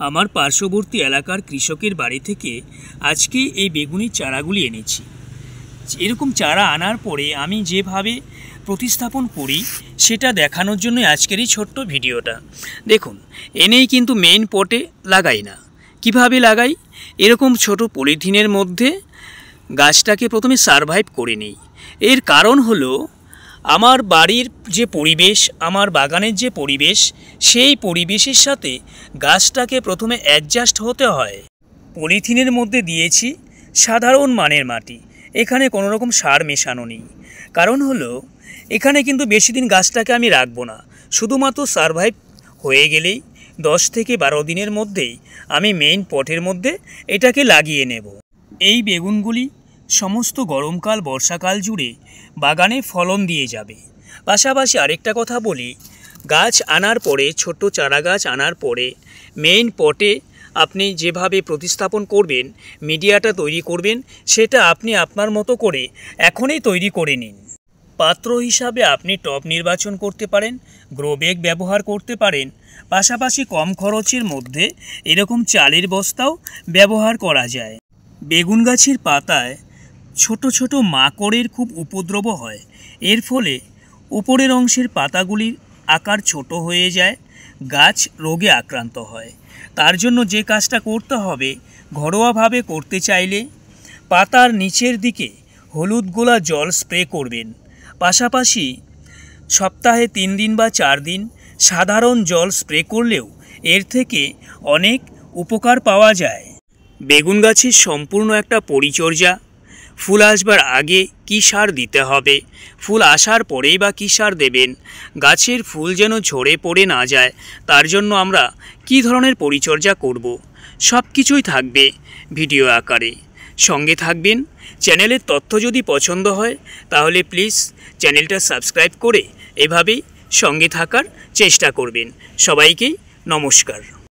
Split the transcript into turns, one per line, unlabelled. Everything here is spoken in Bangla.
আমার পার্শ্ববর্তী এলাকার কৃষকের বাড়ি থেকে আজকে এই বেগুনের চারাগুলি এনেছি। এরকম চারা আনার পরে আমি যেভাবে প্রতিস্থাপন করি সেটা দেখানোর জন্য আজকের এই ছোট্ট ভিডিওটা। দেখুন, এনেই কিন্তু মেইন পটে লাগাই না। কিভাবে লাগাই? এরকম ছোট পলিথিনের মধ্যে গাছটাকে প্রথমে সারভাইভ করে নিই। এর কারণ হলো আমার বাড়ির যে পরিবেশ, আমার বাগানের যে পরিবেশ, সেই পরিবেশের সাথে গাছটাকে প্রথমে অ্যাডজাস্ট হতে হয়। পলিথিনের মধ্যে দিয়েছি সাধারণ মানের মাটি, এখানে কোনো রকম সার মেশানো নেই। কারণ হলো এখানে কিন্তু বেশি দিন গাছটাকে আমি রাখবো না, শুধুমাত্র সারভাইভ হয়ে গেলেই 10 থেকে 12 দিনের মধ্যেই আমি মেইন পটের মধ্যে এটাকে লাগিয়ে নেব। এই বেগুনগুলি সমস্ত গরমকাল বর্ষাকাল জুড়ে বাগানে ফলন দিয়ে যাবে। পাশাপাশি আরেকটা কথা বলি, গাছ আনার পরে, ছোট্ট চারা গাছ আনার পরে মেইন পটে আপনি যেভাবে প্রতিস্থাপন করবেন, মিডিয়াটা তৈরি করবেন, সেটা আপনি আপনার মতো করে এখনই তৈরি করে নিন। পাত্র হিসাবে আপনি টব নির্বাচন করতে পারেন, গ্রো ব্যাগ ব্যবহার করতে পারেন। পাশাপাশি কম খরচের মধ্যে এরকম চালের বস্তাও ব্যবহার করা যায়। বেগুন গাছের পাতায় ছোট ছোট মাকড়ের খুব উপদ্রব হয়। এর ফলে উপরের অংশের পাতাগুলির আকার ছোট হয়ে যায়, গাছ রোগে আক্রান্ত হয়। তার জন্য যে কাজটা করতে হবে, ঘরোয়াভাবে করতে চাইলে পাতার নিচের দিকে হলুদ গোলা জল স্প্রে করবেন। পাশাপাশি সপ্তাহে 3 দিন বা 4 দিন সাধারণ জল স্প্রে করলেও এর থেকে অনেক উপকার পাওয়া যায়। বেগুন গাছের সম্পূর্ণ একটা পরিচর্যা, ফুল আসবার আগে কী সার দিতে হবে, ফুল আসার পরেই বা কী সার দেবেন, গাছের ফুল যেন ঝরে পড়ে না যায় তার জন্য আমরা কী ধরনের পরিচর্যা করব, সব কিছুই থাকবে ভিডিও আকারে। সঙ্গে থাকবেন। চ্যানেলের তথ্য যদি পছন্দ হয় তাহলে প্লিজ চ্যানেলটা সাবস্ক্রাইব করে এভাবেই সঙ্গে থাকার চেষ্টা করবেন। সবাইকে নমস্কার।